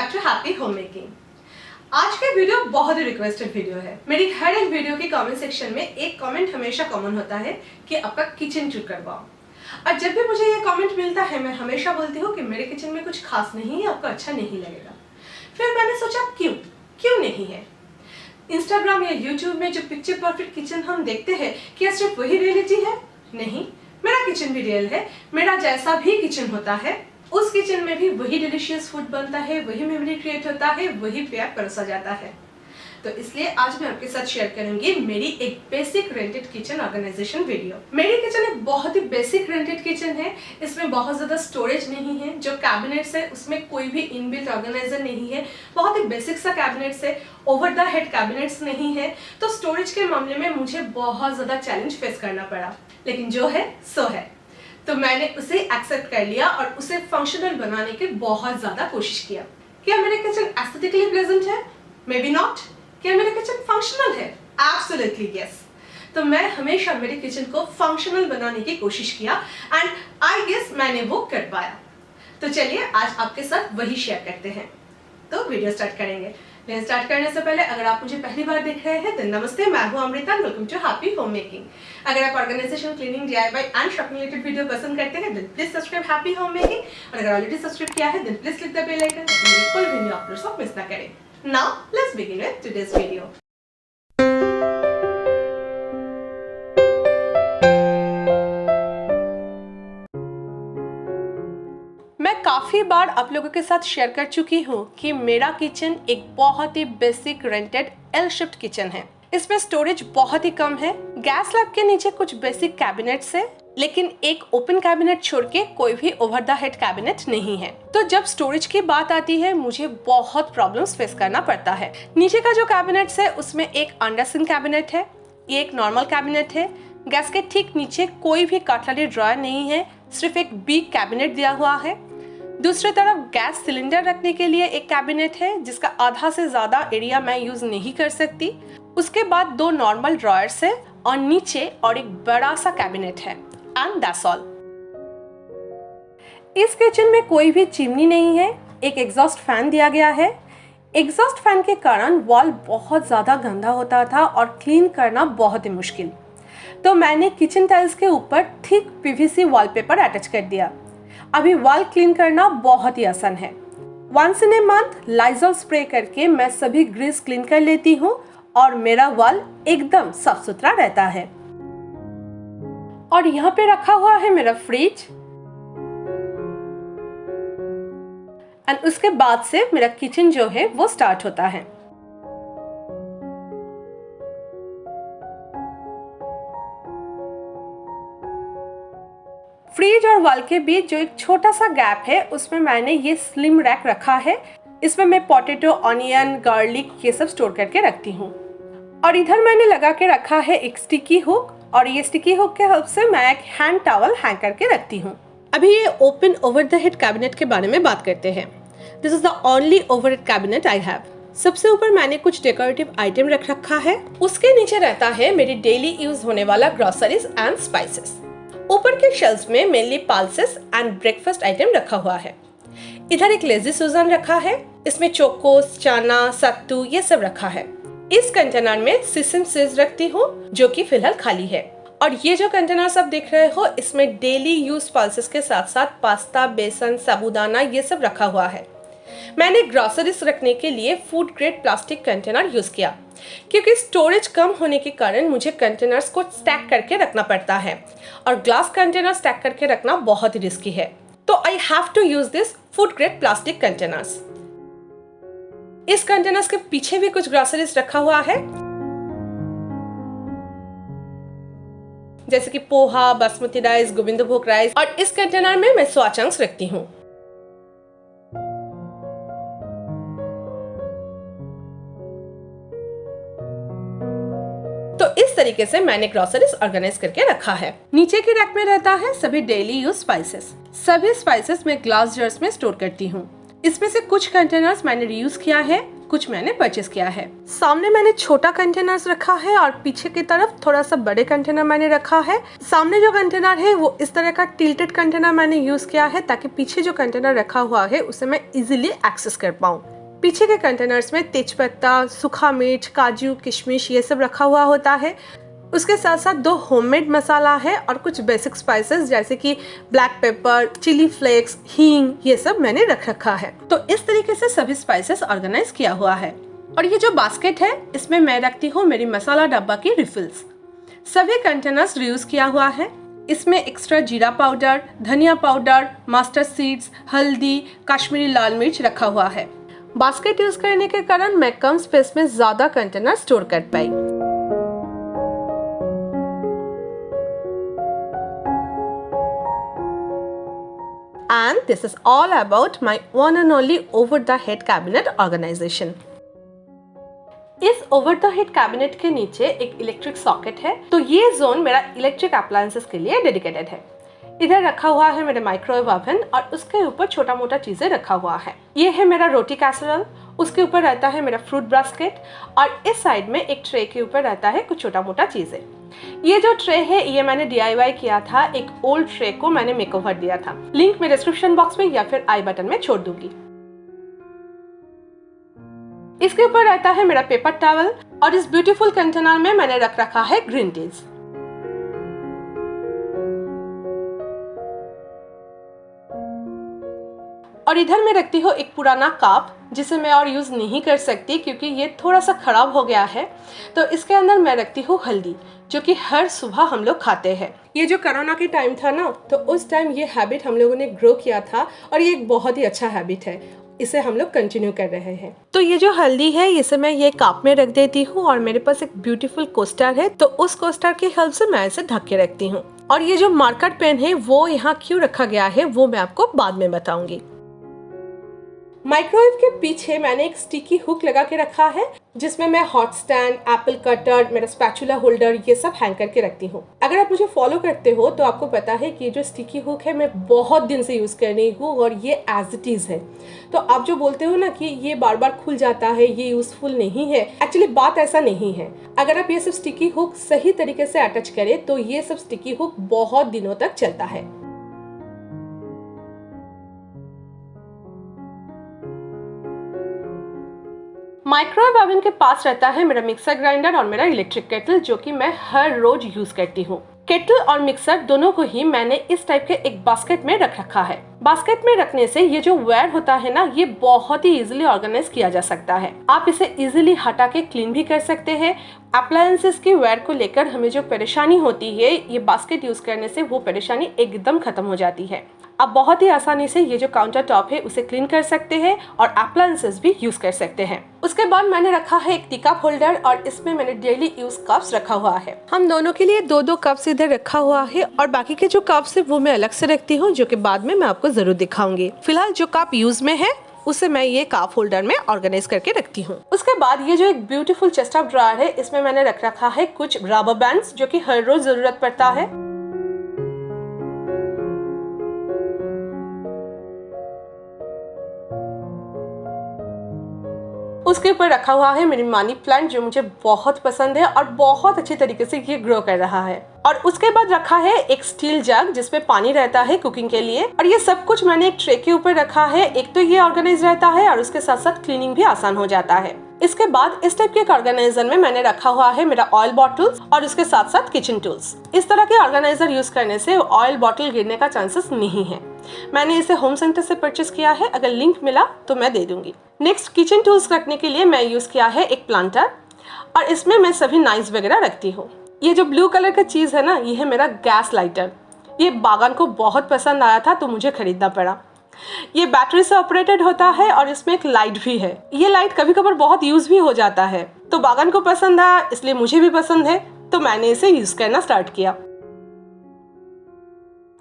Back to happy home making. आज का video बहुत ही रिक्वेस्टेड वीडियो है। मेरी हर एक वीडियो के कमेंट सेक्शन में एक कमेंट हमेशा कॉमन होता है कि आपका किचन टूर करवाओ। और जब भी मुझे ये कमेंट मिलता है मैं हमेशा बोलती हूँ कि मेरे किचन में कुछ खास नहीं है, आपको अच्छा नहीं लगेगा। फिर मैंने सोचा क्यों नहीं है। इंस्टाग्राम या यूट्यूब में जो पिक्चर परफेक्ट किचन हम देखते हैं, क्या सिर्फ वही रियलिटी है? नहीं, मेरा किचन भी रियल है। मेरा जैसा भी किचन होता है उस किचन में भी वही डिलीशियस फूड बनता है, वही मेमोरी क्रिएट होता है, वही प्यार परोसा जाता है। तो इसलिए आज मैं आपके साथ शेयर करूंगी मेरी एक basic rented kitchen organization video. मेरी किचन एक बहुत ही बेसिक रेंटेड किचन है। इसमें बहुत ज्यादा स्टोरेज नहीं है। जो कैबिनेट्स है उसमें कोई भी इनबिल्ट ऑर्गेनाइजर नहीं है। बहुत ही बेसिक सा कैबिनेट्स है, ओवर द हेड कैबिनेट्स नहीं है। तो स्टोरेज के मामले में मुझे बहुत ज्यादा चैलेंज फेस करना पड़ा, लेकिन जो है सो है। तो मैंने उसे एक्सेप्ट कर लिया और उसे फंक्शनल बनाने की बहुत ज्यादा कोशिश किया। क्या मेरे किचन एस्थेटिकली प्लेजेंट है? May be not. क्या मेरा किचन फंक्शनल है? Absolutely yes. तो मैं हमेशा मेरे किचन को फंक्शनल बनाने की कोशिश किया एंड आई गेस मैंने वो कर पाया। तो चलिए आज आपके साथ वही शेयर करते हैं। तो वीडियो स्टार्ट करेंगे। लेकिन स्टार्ट करने से पहले अगर आप मुझे पहली बार देख रहे हैं तो नमस्ते, मैं हूं Amrita. Welcome to happy home making. अगर आप organization, cleaning, DIY and shopping related video पसंद करते हैं then please subscribe happy home making. और अगर ऑलरेडी सब्सक्राइब किया है then please click the bell icon ताकि मेरी फुल वीडियो अपलोड्स को मिस ना करें। Now let's begin with today's video. मैं काफ़ी बार आप लोगों के साथ शेयर कर चुकी हूँ कि मेरा किचन एक बहुत ही basic rented L shift kitchen है। इसमें स्टोरेज बहुत ही कम है। गैस स्लैब के नीचे कुछ बेसिक कैबिनेट्स है, लेकिन एक ओपन कैबिनेट छोड़ के कोई भी ओवर द हेड कैबिनेट नहीं है। तो जब स्टोरेज की बात आती है मुझे बहुत प्रॉब्लम्स फेस करना पड़ता है। नीचे का जो कैबिनेट्स है उसमें एक अंडर सिंक कैबिनेट है, ये एक नॉर्मल कैबिनेट है। गैस के ठीक नीचे कोई भी कटलरी ड्रॉयर नहीं है, सिर्फ एक बिग कैबिनेट दिया हुआ है। दूसरी तरफ गैस सिलेंडर रखने के लिए एक कैबिनेट है जिसका आधा से ज्यादा एरिया मैं यूज नहीं कर सकती। उसके बाद दो नॉर्मल ड्रॉयर्स है और नीचे और एक बड़ा सा कैबिनेट है एंड दैट्स ऑल। इस किचन में कोई भी चिमनी नहीं है। एक एग्जॉस्ट फैन दिया गया है। एग्जॉस्ट फैन के कारण वॉल बहुत ज्यादा गंदा होता था और क्लीन करना बहुत ही मुश्किल। तो मैंने किचन टाइल्स के ऊपर थिक पीवीसी वॉलपेपर अटैच कर दिया। अभी वॉल क्लीन करना बहुत ही आसान है। Once in a month Lysol spray करके मैं सभी ग्रिल्स क्लीन कर लेती हूँ और मेरा वॉल एकदम साफ सुथरा रहता है। और यहाँ पे रखा हुआ है मेरा फ्रिज एंड उसके बाद से मेरा किचन जो है वो स्टार्ट होता है। फ्रिज और वॉल के बीच जो एक छोटा सा गैप है उसमें मैंने ये स्लिम रैक रखा है। इसमें मैं पोटैटो, ऑनियन, गार्लिक ये सब स्टोर करके रखती हूँ। और इधर मैंने लगा के रखा है एक स्टिकी हुक और ये स्टिकी हुक के हेल्प से मैं एक हैंड टॉवल हैंग करके रखती हूँ। अभी ये open over the head cabinet के बारे में बात करते हैं। This is the only over head cabinet I have. सबसे ऊपर मैंने कुछ डेकोरेटिव आइटम रख रखा है। उसके नीचे रहता है मेरी डेली यूज होने वाला ग्रोसरीज एंड स्पाइसेस। ऊपर के शेल्फ्स में mainly pulses and breakfast item रखा हुआ है। इधर एक लेजी सुजान रखा है। इसमें चोकोस, चना, सत्तू ये सब रखा है। इस कंटेनर में सिसम सीड्स रखती हूँ जो कि फिलहाल खाली है। और ये जो कंटेनर सब देख रहे हो इसमें डेली यूज पल्सेस के साथ साथ पास्ता, बेसन, साबूदाना ये सब रखा हुआ है। मैंने ग्रोसरीज रखने के लिए food grade plastic container use किया क्योंकि स्टोरेज कम होने के कारण मुझे कंटेनर्स को स्टैक करके रखना पड़ता है और ग्लास कंटेनर स्टैक करके रखना बहुत ही रिस्की है। तो I have to use this food grade plastic containers. इस कंटेनर्स के पीछे भी कुछ ग्रोसरीज रखा हुआ है जैसे कि पोहा, बासमती राइस, गोविंदभोग राइस। और इस कंटेनर में मैं सोया चंक्स रखती हूँ। तो इस तरीके से मैंने ग्रोसरीज ऑर्गेनाइज करके रखा है। नीचे के रैक में रहता है सभी डेली यूज स्पाइसेस। सभी स्पाइसेस मैं ग्लास जर्स में स्टोर करती हूँ। इसमें से कुछ कंटेनर्स मैंने रीयूज किया है, कुछ मैंने परचेस किया है। सामने मैंने छोटा कंटेनर्स रखा है और पीछे की तरफ थोड़ा सा बड़े कंटेनर मैंने रखा है। सामने जो कंटेनर है वो इस तरह का टिल्टेड कंटेनर मैंने यूज किया है ताकि पीछे जो कंटेनर रखा हुआ है उसे मैं इजीली एक्सेस कर पाऊँ। पीछे के कंटेनर्स में तेजपत्ता, सूखा मिर्च, काजू, किशमिश ये सब रखा हुआ होता है। उसके साथ साथ 2 होममेड मसाला है और कुछ बेसिक स्पाइसेस जैसे कि ब्लैक पेपर, चिली फ्लेक्स, हींग ये सब मैंने रख रखा है। तो इस तरीके से सभी स्पाइसेस ऑर्गेनाइज किया हुआ है। और ये जो बास्केट है इसमें मैं रखती हूँ मेरी मसाला डब्बा की रिफिल्स। सभी कंटेनर्स रीयूज किया हुआ है। इसमें एक्स्ट्रा जीरा पाउडर, धनिया पाउडर, मस्टर्ड सीड्स, हल्दी, कश्मीरी लाल मिर्च रखा हुआ है। बास्केट यूज करने के कारण मैं कम स्पेस में ज्यादा कंटेनर स्टोर कर पाई। And this is all about my one and only over the head cabinet organization. इस ओवर द हेड कैबिनेट के नीचे एक इलेक्ट्रिक सॉकेट है, तो ये जोन मेरा इलेक्ट्रिक अप्लायंसेस के लिए डेडिकेटेड है। इधर रखा हुआ है मेरा माइक्रोवेव ओवन और उसके ऊपर छोटा मोटा चीजें रखा हुआ है। ये है मेरा रोटी कैसरोल, उसके ऊपर रहता है मेरा फ्रूट बास्केट और इस साइड में एक ट्रे के ऊपर रहता है कुछ छोटा मोटा चीजें। ये जो ट्रे है ये मैंने DIY किया था, एक ओल्ड ट्रे को मैंने मेकओवर दिया था। लिंक मैं डिस्क्रिप्शन बॉक्स में या फिर आई बटन में छोड़ दूंगी। इसके ऊपर रहता है मेरा पेपर टॉवल और इस ब्यूटीफुल कंटेनर में मैंने रख रखा है ग्रीन टीज। और इधर मैं रखती हूँ एक पुराना कप जिसे मैं और यूज नहीं कर सकती क्योंकि ये थोड़ा सा खराब हो गया है। तो इसके अंदर मैं रखती हूँ हल्दी, जो कि हर सुबह हम लोग खाते हैं। ये जो कोरोना के टाइम था ना, तो उस टाइम ये हैबिट हम लोगों ने ग्रो किया था और ये एक बहुत ही अच्छा हैबिट है। इसे हम लोग कंटिन्यू कर रहे हैं। तो ये जो हल्दी है इसे मैं ये कप में रख देती हूँ और मेरे पास एक ब्यूटीफुल कोस्टर है, तो उस कोस्टर की हेल्प से मैं इसे ढक के रखती हूँ। और ये जो मार्कर पेन है वो यहाँ क्यों रखा गया है वो मैं आपको बाद में बताऊंगी। माइक्रोवेव के पीछे मैंने एक स्टिकी हुक लगा के रखा है जिसमें मैं हॉट स्टैंड, एप्पल कटर, मेरा स्पैचुला होल्डर ये सब हैंग करके रखती हूँ। अगर आप मुझे फॉलो करते हो तो आपको पता है कि ये जो स्टिकी हुक है मैं बहुत दिन से यूज कर रही हूँ और ये एज इट इज है। तो आप जो बोलते हो ना कि ये बार बार खुल जाता है, ये यूजफुल नहीं है, एक्चुअली बात ऐसा नहीं है। अगर आप ये सब स्टिकी हुक सही तरीके से अटैच करें तो ये सब स्टिकी हुक बहुत दिनों तक चलता है। माइक्रोवेव ओवन के पास रहता है मेरा मिक्सर ग्राइंडर और मेरा इलेक्ट्रिक केटल, जो कि मैं हर रोज यूज करती हूँ। केटल और मिक्सर दोनों को ही मैंने इस टाइप के एक बास्केट में रख रखा है। बास्केट में रखने से ये जो वेयर होता है ना, ये बहुत ही इजीली ऑर्गेनाइज किया जा सकता है। आप इसे इजीली हटा के क्लीन भी कर सकते हैं। अप्लायंसेस की वेयर को लेकर हमें जो परेशानी होती है, ये बास्केट यूज करने से वो परेशानी एकदम खत्म हो जाती है। आप बहुत ही आसानी से ये जो काउंटर टॉप है उसे क्लीन कर सकते हैं और अप्लायंसेस भी यूज कर सकते हैं। उसके बाद मैंने रखा है एक टी कप होल्डर और इसमें मैंने डेली यूज कप्स रखा हुआ है। हम दोनों के लिए 2-2 कप्स इधर रखा हुआ है और बाकी के जो कप्स है वो मैं अलग से रखती हूँ, जो कि बाद में मैं आपको जरूर दिखाऊंगी। फिलहाल जो कप यूज में है उसे मैं ये कप होल्डर में ऑर्गेनाइज करके रखती हूँ। उसके बाद ये जो एक ब्यूटीफुल चेस्ट ऑफ ड्रॉअर है, इसमें मैंने रख रखा है कुछ रबर बैंड्स जो कि हर रोज जरूरत पड़ता है। उसके ऊपर रखा हुआ है मेरी मनी प्लांट, जो मुझे बहुत पसंद है और बहुत अच्छी तरीके से ये ग्रो कर रहा है। और उसके बाद रखा है एक स्टील जग जिसमें पानी रहता है कुकिंग के लिए, और ये सब कुछ मैंने एक ट्रे के ऊपर रखा है। एक तो ये ऑर्गेनाइज रहता है और उसके साथ साथ क्लीनिंग भी आसान हो जाता है। इसके बाद इस टाइप के एक ऑर्गेनाइजर में मैंने रखा हुआ है मेरा ऑयल बॉटल्स और उसके साथ साथ किचन टूल्स। इस तरह के ऑर्गेनाइजर यूज करने से ऑयल बॉटल गिरने का चांसेस नहीं है। मैंने इसे होम सेंटर से परचेस किया है, अगर लिंक मिला तो मैं दे दूंगी। नेक्स्ट किचन टूल्स रखने के लिए मैं यूज किया है एक प्लांटर और इसमें मैं सभी नाइफ वगैरह रखती हूँ। ये जो ब्लू कलर का चीज है ना, ये है मेरा गैस लाइटर। ये बागान को बहुत पसंद आया था तो मुझे खरीदना पड़ा। ये बैटरी से ऑपरेटेड होता है और इसमें एक लाइट भी है। ये लाइट कभी कभार बहुत यूज भी हो जाता है, तो बागान को पसंद आया इसलिए मुझे भी पसंद है, तो मैंने इसे यूज करना स्टार्ट किया।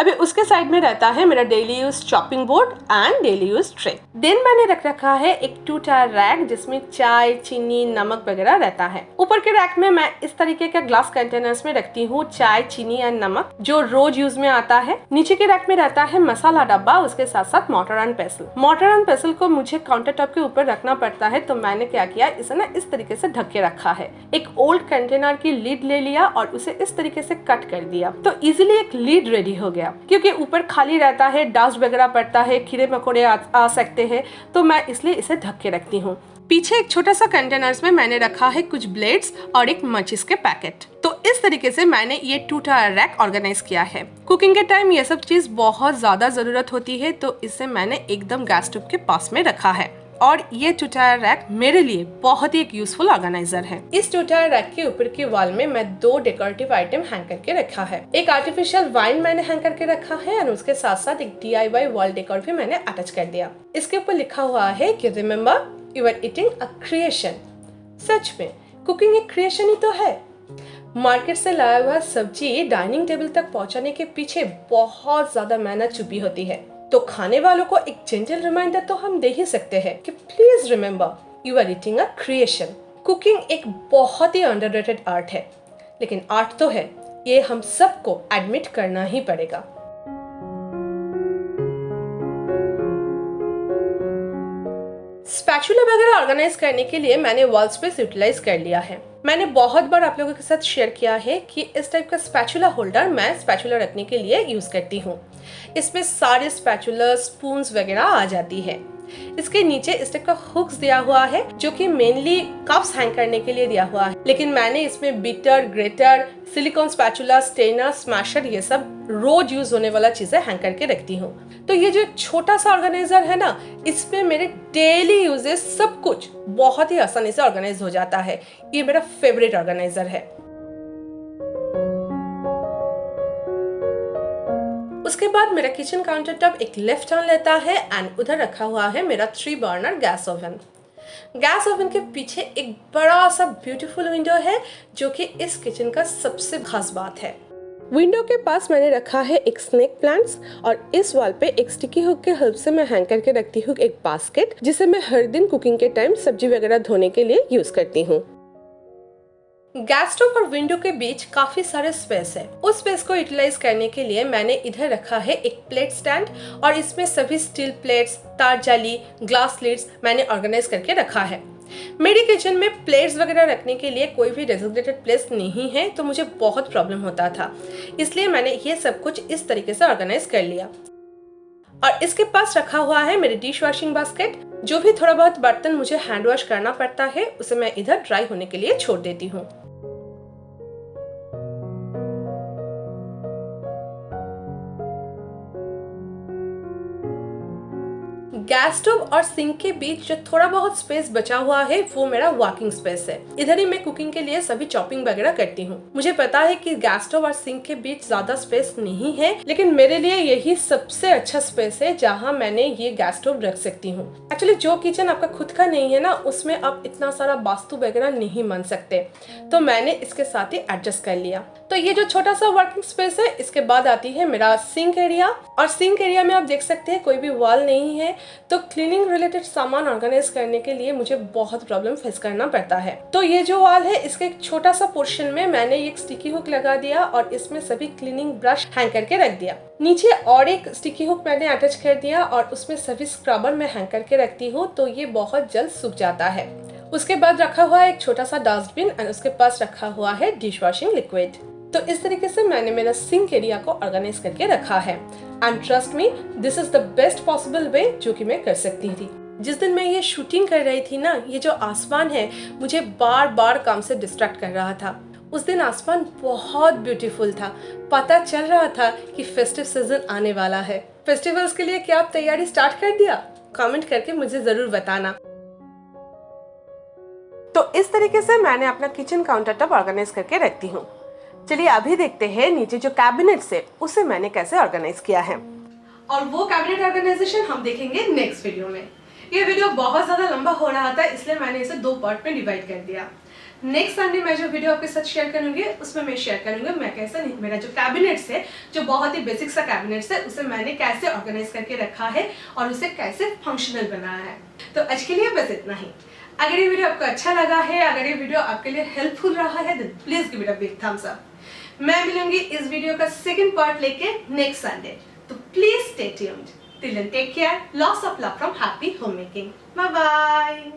अभी उसके साइड में रहता है मेरा daily use chopping board and daily use tray. Then मैंने रख रखा है एक 2 टायर रैक जिसमें चाय, चीनी, नमक वगैरह रहता है। ऊपर के रैक में मैं इस तरीके के ग्लास कंटेनर्स में रखती हूँ चाय, चीनी एंड नमक जो रोज यूज में आता है। नीचे के रैक में रहता है मसाला डब्बा, उसके साथ साथ मोटर एंड पेसल। मोटर एंड पेसल को मुझे काउंटर टॉप के ऊपर रखना पड़ता है, तो मैंने क्या किया, इसे ना इस तरीके से ढक के रखा है। एक ओल्ड कंटेनर की लीड ले लिया और उसे इस तरीके से कट कर दिया, तो इजीली एक लीड रेडी हो गया। क्योंकि ऊपर खाली रहता है, डस्ट वगैरह पड़ता है, कीड़े मकोड़े आ सकते हैं, तो मैं इसलिए इसे ढक के रखती हूँ। पीछे एक छोटा सा कंटेनर्स में मैंने रखा है कुछ ब्लेड्स और एक माचिस के पैकेट। तो इस तरीके से मैंने ये 2 टायर रैक ऑर्गेनाइज किया है। कुकिंग के टाइम ये सब चीज बहुत ज्यादा जरूरत होती है, तो इसे मैंने एकदम गैस स्टोव के पास में रखा है। और ये 2 टायर रैक मेरे लिए बहुत ही एक यूजफुल ऑर्गेनाइजर है। इस 2 टायर रैक के ऊपर की वॉल में मैं 2 डेकोरेटिव आइटम हैंग करके रखा है। एक आर्टिफिशियल वाइन मैंने हैंग करके रखा है और उसके साथ साथ एक DIY वॉल डेकोर भी मैंने अटैच कर दिया। इसके ऊपर लिखा हुआ है कि remember you are eating a creation. सच में कुकिंग एक क्रिएशन ही तो है। मार्केट से लाया हुआ सब्जी डाइनिंग टेबल तक पहुंचाने के पीछे बहुत ज्यादा मेहनत छुपी होती है, तो खाने वालों को एक जेंटल रिमाइंडर तो हम दे ही सकते हैं कि please remember you are eating a creation. Cooking एक बहुत ही अंडररेटेड आर्ट है, लेकिन आर्ट तो है, ये हम सबको एडमिट करना ही पड़ेगा। स्पैचुला वगैरह ऑर्गेनाइज करने के लिए मैंने वॉल स्पेस यूटिलाइज कर लिया है। मैंने बहुत बार आप लोगों के साथ शेयर किया है कि इस टाइप का स्पैचुला होल्डर मैं स्पैचुला रखने के लिए यूज करती हूँ। इसमें सारे स्पैचुला, स्पून्स वगैरह आ जाती है। इसके नीचे इस टाइप का हुक्स दिया हुआ है जो कि मेनली कप्स हैंग करने के लिए दिया हुआ है, लेकिन मैंने इसमें beater, grater, silicone spatula, strainer, smasher, ये सब रोज यूज होने वाला चीजें हैंग करके रखती हूँ। तो ये जो एक छोटा सा ऑर्गेनाइजर है ना, इसमें मेरे डेली यूजेस सब कुछ बहुत ही आसानी से ऑर्गेनाइज हो जाता है। ये मेरा फेवरेट ऑर्गेनाइजर है। उसके बाद मेरा किचन काउंटर टॉप एक लेफ्ट टर्न लेता है एंड उधर रखा हुआ है मेरा 3 burner gas oven. Gas oven के पीछे एक बड़ा सा ब्यूटीफुल विंडो है जो कि इस किचन का सबसे खास बात है। विंडो के पास मैंने रखा है एक स्नेक प्लांट्स और इस वॉल पे एक स्टिकी हुक के हेल्प से मैं हैंग करके रखती हूँ एक बास्केट, जिसे मैं हर दिन कुकिंग के टाइम सब्जी वगैरह धोने के लिए यूज करती हूँ। गैस स्टोव और विंडो के बीच काफी सारे स्पेस है। उस स्पेस को यूटिलाइज करने के लिए मैंने इधर रखा है एक प्लेट स्टैंड और इसमें सभी स्टील प्लेट्स, तार जाली, ग्लास लिड्स मैंने ऑर्गेनाइज करके रखा है। मेरी किचन में प्लेट्स वगैरह रखने के लिए कोई भी डेजिग्नेटेड प्लेस नहीं है, तो मुझे बहुत प्रॉब्लम होता था, इसलिए मैंने ये सब कुछ इस तरीके से ऑर्गेनाइज कर लिया। और इसके पास रखा हुआ है मेरी डिश वॉशिंग बास्केट। जो भी थोड़ा बहुत बर्तन मुझे हैंड वॉश करना पड़ता है उसे मैं इधर ड्राई होने के लिए छोड़ देती हूँ। गैस स्टोव और सिंक के बीच जो थोड़ा बहुत स्पेस बचा हुआ है वो मेरा वॉकिंग स्पेस है। इधर ही मैं कुकिंग के लिए सभी चॉपिंग वगैरह करती हूँ। मुझे पता है कि गैस स्टोव और सिंक के बीच ज्यादा स्पेस नहीं है, लेकिन मेरे लिए यही सबसे अच्छा स्पेस है जहाँ मैंने ये गैस स्टोव रख सकती हूँ। एक्चुअली जो किचन आपका खुद का नहीं है ना, उसमें आप इतना सारा वास्तु वगैरह नहीं मान सकते, तो मैंने इसके साथ ही एडजस्ट कर लिया। तो ये जो छोटा सा वर्किंग स्पेस है, इसके बाद आती है मेरा सिंक एरिया। और सिंक एरिया में आप देख सकते हैं कोई भी वॉल नहीं है, तो क्लीनिंग रिलेटेड सामान ऑर्गेनाइज करने के लिए मुझे बहुत प्रॉब्लम फेस करना पड़ता है। तो ये जो वॉल है, इसके एक छोटा सा पोर्शन में मैंने एक स्टिकी हुक लगा दिया और इसमें सभी क्लीनिंग ब्रश हैंग करके रख दिया। नीचे और एक स्टिकी हुक मैंने अटैच कर दिया और उसमें सभी स्क्रबर में हैंग करके रखती हूँ, तो ये बहुत जल्द सूख जाता है। उसके बाद रखा हुआ है एक छोटा सा डस्टबिन और उसके पास रखा हुआ है डिश वॉशिंग लिक्विड। तो इस तरीके से मैंने मेरा सिंक एरिया को ऑर्गेनाइज करके रखा है। And trust me, this is the best possible way जो कि मैं कर सकती थी। जिस दिन मैं ये शूटिंग कर रही थी ना, ये जो आसमान है मुझे बार बार काम से डिस्ट्रैक्ट कर रहा था। उस दिन आसमान बहुत ब्यूटीफुल था। पता चल रहा था कि फेस्टिव सीजन आने वाला है। फेस्टिवल्स के लिए क्या आप तैयारी स्टार्ट कर दिया? कमेंट करके मुझे जरूर बताना। तो इस तरीके से मैंने अपना किचन काउंटर टॉप ऑर्गेनाइज करके रखती हूँ। चलिए अभी देखते हैं नीचे जो कैबिनेट्स है उसे मैंने कैसे ऑर्गेनाइज किया है, और वो कैबिनेट ऑर्गेनाइजेशन हम देखेंगे नेक्स्ट वीडियो में। ये वीडियो बहुत ज्यादा लंबा हो रहा था, इसलिए मैंने इसे 2 पार्ट में डिवाइड कर दिया। नेक्स्ट संडे मैं जो वीडियो आपके साथ शेयर करूंगी उसमें मैं शेयर करूंगी मैं कैसे मेरा जो कैबिनेट्स है, जो बहुत ही बेसिक सा कैबिनेट्स है, उसे मैंने कैसे ऑर्गेनाइज करके रखा है और उसे कैसे फंक्शनल बनाया है। तो आज के लिए बस इतना ही। अगर ये वीडियो आपको अच्छा लगा है, अगर ये वीडियो आपके लिए हेल्पफुल रहा है, then please give it a big thumbs up. मैं मिलूंगी इस वीडियो का सेकंड पार्ट लेके नेक्स्ट संडे, तो please stay tuned. Till then take care, lots of love from happy home making. Bye bye.